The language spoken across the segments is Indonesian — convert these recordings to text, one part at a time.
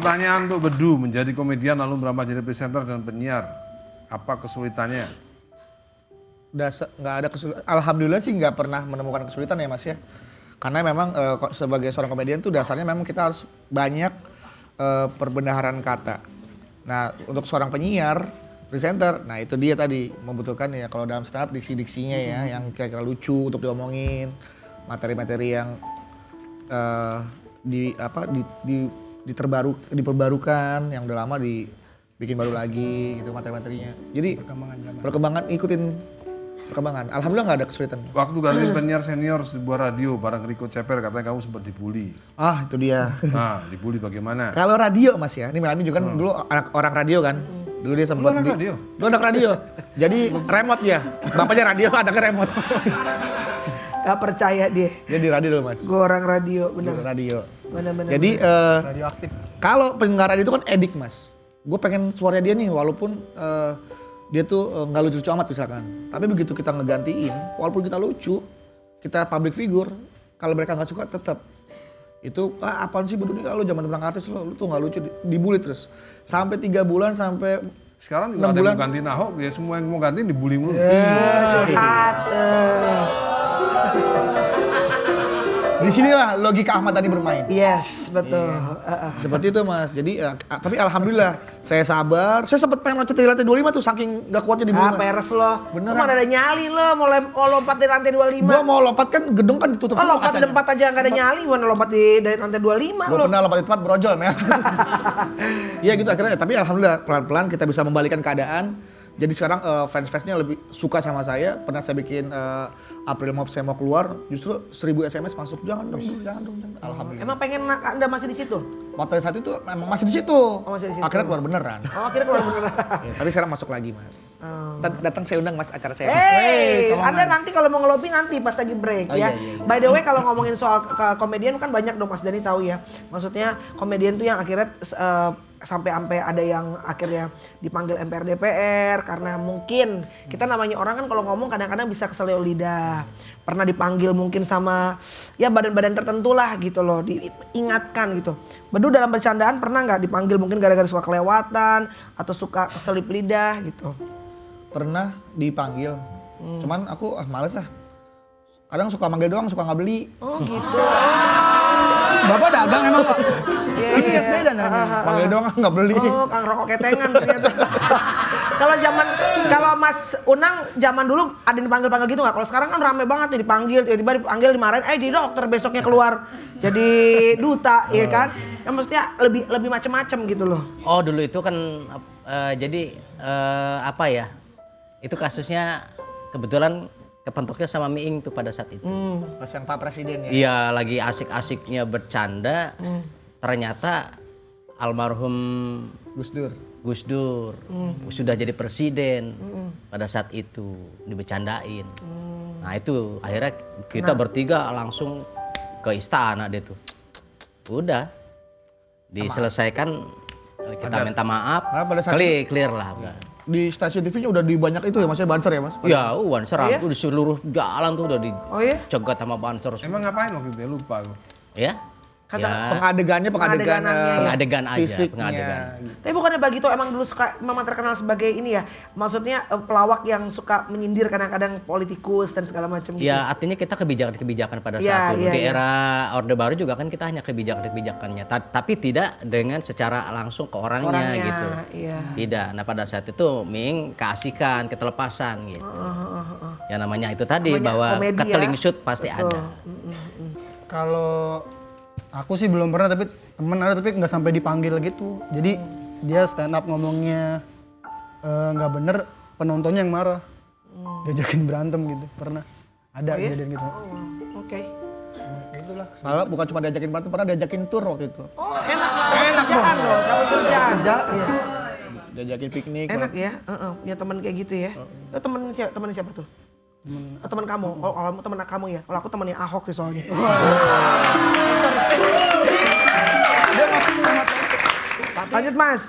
pertanyaan untuk Bedu, menjadi komedian lalu merambah jadi presenter dan penyiar. Apa kesulitannya? Nggak ada kesulitan. Alhamdulillah sih nggak pernah menemukan kesulitan ya Mas ya. Karena memang sebagai seorang komedian tuh dasarnya memang kita harus banyak perbendaharaan kata. Nah untuk seorang penyiar, presenter, nah itu dia tadi membutuhkan ya kalau dalam stand up diksi-diksinya ya yang kira-kira lucu untuk diomongin, materi-materi yang diperbarukan, yang udah lama dibikin baru lagi gitu materi-materinya. Jadi perkembangan ikutin perkembangan. Alhamdulillah nggak ada kesulitan. Waktu gantiin penyiar senior sebuah radio bareng Rico Ceper katanya kamu sempat dibully. Ah itu dia. Nah dibully bagaimana? Kalau radio Mas ya, ini Melani juga kan dulu anak orang radio kan. Dulu dia sempat Lu anak radio? Dulu anak radio. Jadi remote dia. Bapaknya radio, anaknya remote. Gak percaya dia. Dia di radio dulu Mas. Gue orang radio, bener. Di radio. Bener-bener. Jadi Radioaktif. kalau pendengar radio itu kan edik Mas. Gue pengen suaranya dia nih walaupun dia tuh nggak lucu-lucu amat misalkan. Tapi begitu kita ngegantiin, walaupun kita lucu, kita public figure, kalau mereka nggak suka tetap itu apaan sih Bedu nih, lu zaman tentang artis lu tuh nggak lucu, dibully terus sampai 3 bulan sampai Sekarang juga ada yang mau gantiin Ahok, ya semua yang mau gantiin dibully mulu. curhat. Di sinilah logika Ahmad Dhani bermain. Yes, betul. Seperti itu Mas. Jadi tapi alhamdulillah saya sabar. Saya sempat pengen loncat dari lantai 25 tuh saking gak kuatnya di bawah. Peres lo. Beneran. Lu mana ada nyali lo, mau lompat dari lantai 25. Gua mau lompat kan gedung kan ditutup semua lompat kacanya. lompat aja gak ada nyali, mana lompat dari lantai 25 Gua lo. pernah lompat di tempat brojol ya. Iya gitu akhirnya, tapi alhamdulillah pelan-pelan kita bisa membalikan keadaan. Jadi sekarang fans-fansnya lebih suka sama saya. Pernah saya bikin April Mop saya mau keluar, justru 1000 SMS masuk. Jangan dong. Alhamdulillah. Emang pengen Anda masih di situ? Waktu saat itu memang masih di situ. Masih di situ. Akhirnya keluar beneran. Oh, akhirnya keluar beneran. Ya, tapi sekarang masuk lagi Mas. Datang saya undang Mas acara saya. Hey, Colongan. Anda nanti kalau mau ngelobi nanti pas lagi break ya. Iya. By the way kalau ngomongin soal komedian kan banyak dong Mas Dhani tahu ya. Maksudnya komedian tuh yang akhirnya sampai ada yang akhirnya dipanggil MPR DPR karena mungkin kita namanya orang kan kalau ngomong kadang-kadang bisa keselio lidah. Pernah dipanggil mungkin sama ya badan-badan tertentu lah gitu loh, diingatkan gitu. Bedu dalam bercandaan pernah nggak dipanggil mungkin gara-gara suka kelewatan atau suka keselip lidah gitu? Pernah dipanggil. Cuman aku males ah. Kadang suka manggil doang, suka nggak beli. Oh gitu. Bapak dagang emang Pak? Iya, beda manggil doang nggak beli. Oh, Kang rokok ketengan ternyata. Kalau Mas Unang zaman dulu ada yang dipanggil-panggil gitu nggak? Kalau sekarang kan rame banget nih dipanggil, tiba-tiba dipanggil dimarahin, jadi dokter besoknya keluar jadi duta, ya kan? Yang mestinya lebih macem-macem gitu loh. Oh dulu itu kan jadi apa ya? Itu kasusnya kebetulan kepentoknya sama Miing tuh pada saat itu. Pas yang Pak Presiden ya? Iya lagi asik-asiknya bercanda, ternyata almarhum Gus Dur sudah jadi presiden pada saat itu dibercandain. Nah itu akhirnya kita bertiga langsung ke istana deh tuh. Udah diselesaikan, kita minta maaf, clear lah udah. Di stasiun TV-nya udah di banyak itu ya maksudnya banser ya Mas? Ya, banser di seluruh jalan tuh udah dicegat sama banser. Emang ngapain waktu itu ya? Lupa aku. Ya? Pengadegan aja, fisiknya. pengadegan. Tapi bukannya Bagito emang dulu suka memang terkenal sebagai ini ya, maksudnya pelawak yang suka menyindir kadang-kadang politikus dan segala macam gitu. Ya artinya kita kebijakan pada saat itu. Di era Orde Baru juga kan kita hanya kebijakannya, tapi tidak dengan secara langsung ke orangnya gitu. Iya. Tidak. Nah pada saat itu Ming keasikan, ketelepasan gitu. Ya namanya itu tadi bahwa keteling shoot pasti ada. Kalau aku sih belum pernah, tapi temen ada tapi nggak sampai dipanggil gitu. Jadi dia stand up ngomongnya nggak bener, penontonnya yang marah. Diajakin berantem gitu, pernah. Ada kejadian gitu. Oke. Itulah. Malah bukan cuma diajakin berantem, pernah diajakin tur waktu itu. Oh enak kerjaan loh, dapat kerjaan. Iya. Diajakin piknik. Enak ya, punya teman kayak gitu ya. Temen siapa tuh? Teman kamu. Oh, kalau teman kamu ya. Kalau aku temannya Ahok sih soalnya. Lanjut Mas.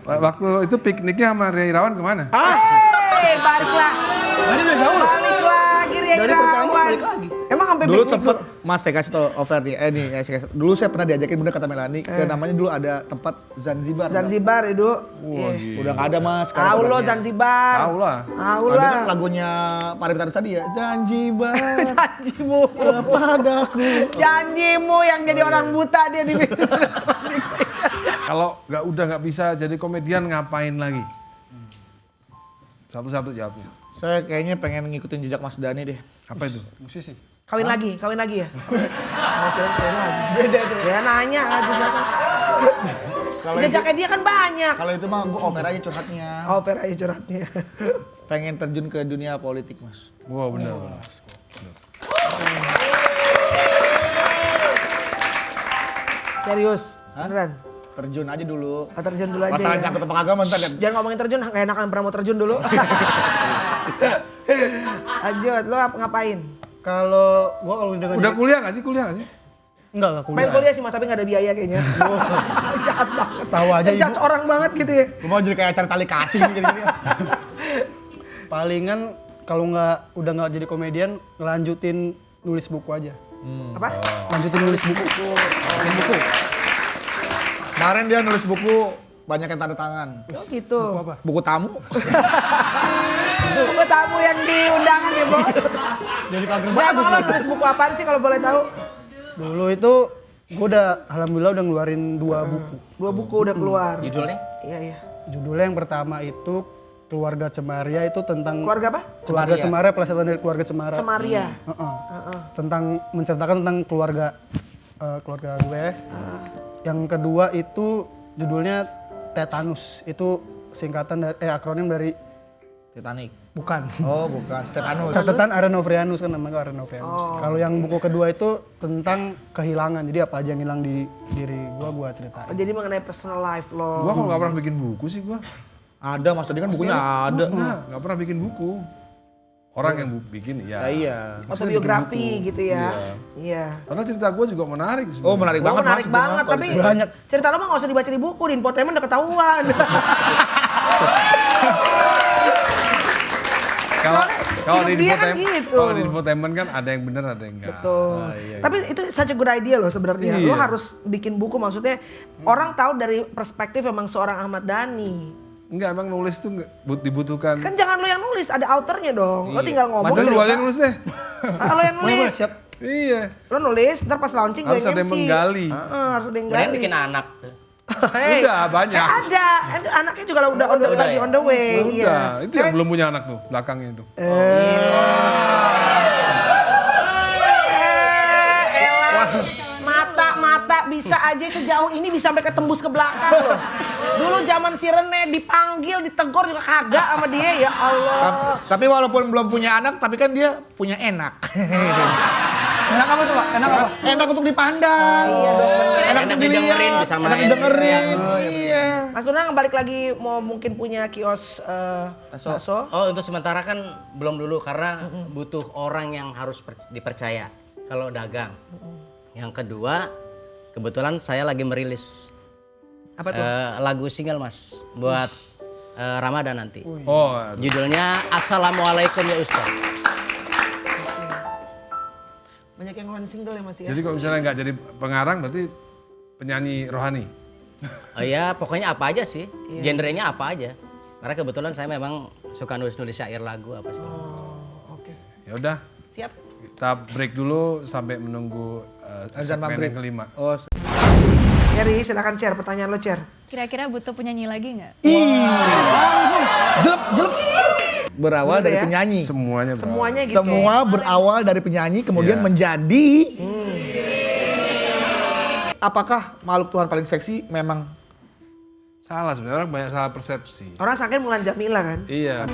Waktu itu pikniknya sama Ria Irawan kemana? Baliklah. Tadi udah jauh loh. Balik lagi Ria dari pertama Irawan. balik lagi. Emang sampai Dulu back sempet, Mas saya kasih tau over nih, dulu saya pernah diajakin bener kata Melani, ke namanya dulu ada tempat Zanzibar. Zanzibar itu. Wah, gila. Udah nggak ada Mas. sekarang Tahu lo tempatnya. Zanzibar. Tahu lah. Tahu Ada lah. kan lagunya Pariwitan tadi ya, Zanzibar. Janjimu. Padaku. Janjimu yang jadi orang buta dia di Kalau nggak bisa jadi komedian ngapain lagi? Satu-satu jawabnya. Saya kayaknya pengen ngikutin jejak Mas Dani deh. Apa itu? Musisi. Kawin lagi ya? Oh, kawin lagi. Beda tuh. Ya nanya juga. Kalau Jejaknya dia kan banyak. Kalau itu mah gue over aja curhatnya. Oh, per aja curhatnya. Pengen terjun ke dunia politik Mas. Wah, benar. Serius, beneran. Terjun aja dulu. Terjun dulu aja Masalah ya. nyangkut tentang agama ntar kan. Jangan ngomongin terjun, gak enakan pernah mau terjun dulu. Lanjut, lo ngapain? Kalau gua kalau Udah kuliah nggak sih? enggak lah Main kuliah. kuliah sih mas, tapi gak ada biaya kayaknya. Jahat banget. Tahu aja ibu. Ngejudge orang banget gitu ya. Gue mau jadi kayak acara tali kasih gini-gini. Palingan kalau udah nggak jadi komedian, ngelanjutin nulis buku aja. Apa? Lanjutin nulis buku. Kemarin dia nulis buku banyak yang tanda tangan. Oh gitu. Buku tamu. Buku tamu yang di undangan ya, Bo. Jadi kagak Nah, bagus emang lo lah. nulis buku apaan sih kalau boleh tahu? Dulu itu gue alhamdulillah udah ngeluarin 2 buku. 2 buku udah keluar. Judulnya? Iya, iya. Judulnya yang pertama itu Keluarga Cemaria, itu tentang Keluarga apa? Keluarga Cemaria, pelesetan dari keluarga Cemara. Cemaria. Tentang menceritakan tentang keluarga gue. Yang kedua itu judulnya Tetanus. Itu singkatan dari akronim dari Titanic. bukan. Oh bukan, Stefanus. Catatan Arenovrianus kan namanya Arenovrianus. Kalau yang buku kedua itu tentang kehilangan. Jadi apa aja yang hilang di diri gua ceritain. Oh, jadi mengenai personal life lo. Gua kok nggak pernah bikin buku sih gua. Ada Mas tadi kan bukunya ada. Nggak pernah bikin buku. Orang yang bikin, ya. Iya. Autobiografi gitu ya. Iya. Karena cerita gua juga menarik sebenarnya. Oh menarik banget Menarik Mas, banget, benar. tapi banyak. cerita lo mah gak usah dibaca di buku, di infotainment udah ketahuan. Kalau di hidup dia kan infotainment, gitu. kalau di infotainment kan ada yang benar ada yang enggak. Betul. Tapi itu such a good idea loh sebenarnya. Lo Iya. harus bikin buku, maksudnya orang tahu dari perspektif emang seorang Ahmad Dhani. Enggak, emang nulis tuh dibutuhkan. Kan jangan lo yang nulis, ada authornya dong. Lo tinggal ngomong. Padahal lu aja nulis deh. Lo yang nulis. Iya. Lo nulis, ntar pas launching gue Harus ada yang MC. menggali. Harus ada yang Kemudian gali. bikin anak. Hey, Udah, banyak. Ada, anaknya juga udah lagi ya? on the way. Udah, iya. itu yang belum punya anak tuh, belakangnya itu. Mata bisa aja sejauh ini bisa sampai ketembus ke belakang loh. Dulu zaman si Rene dipanggil, ditegur juga kagak sama dia, ya Allah. Tapi walaupun belum punya anak, tapi kan dia punya enak. Enak apa tuh Pak? Enak apa? Enak untuk dipandang. Iya dong, bener. Enak Enak untuk dilihat. didengerin, bisa Enak main. didengerin. Iya. Mas Unang balik lagi mau mungkin punya kios bakso. Oh, untuk sementara kan belum dulu karena butuh orang yang harus dipercaya kalau dagang. Yang kedua, kebetulan saya lagi merilis Apa tuh? lagu single Mas buat Ramadan nanti. Oh, Judulnya Assalamualaikum ya Ustaz. Banyak yang ngeluarin single ya Mas ya. jadi kalau misalnya nggak jadi pengarang berarti penyanyi rohani. Oh ya, pokoknya apa aja sih, genrenya apa aja. Karena kebetulan saya memang suka nulis-nulis syair lagu apa sih. Oke. Ya udah, Siap. kita break dulu sampai menunggu Azan segmen maghrib. yang kelima. Oh, Cherry, silakan Cher, pertanyaan lo Cher. Kira-kira butuh penyanyi lagi nggak? jelek. Berawal Bener dari ya? penyanyi. Semuanya bro. Semuanya gitu. Semua berawal dari penyanyi kemudian Iya. menjadi apakah makhluk Tuhan paling seksi memang Salah sebenarnya, orang banyak salah persepsi. Orang sangkain Mulan Jamila kan. Iya.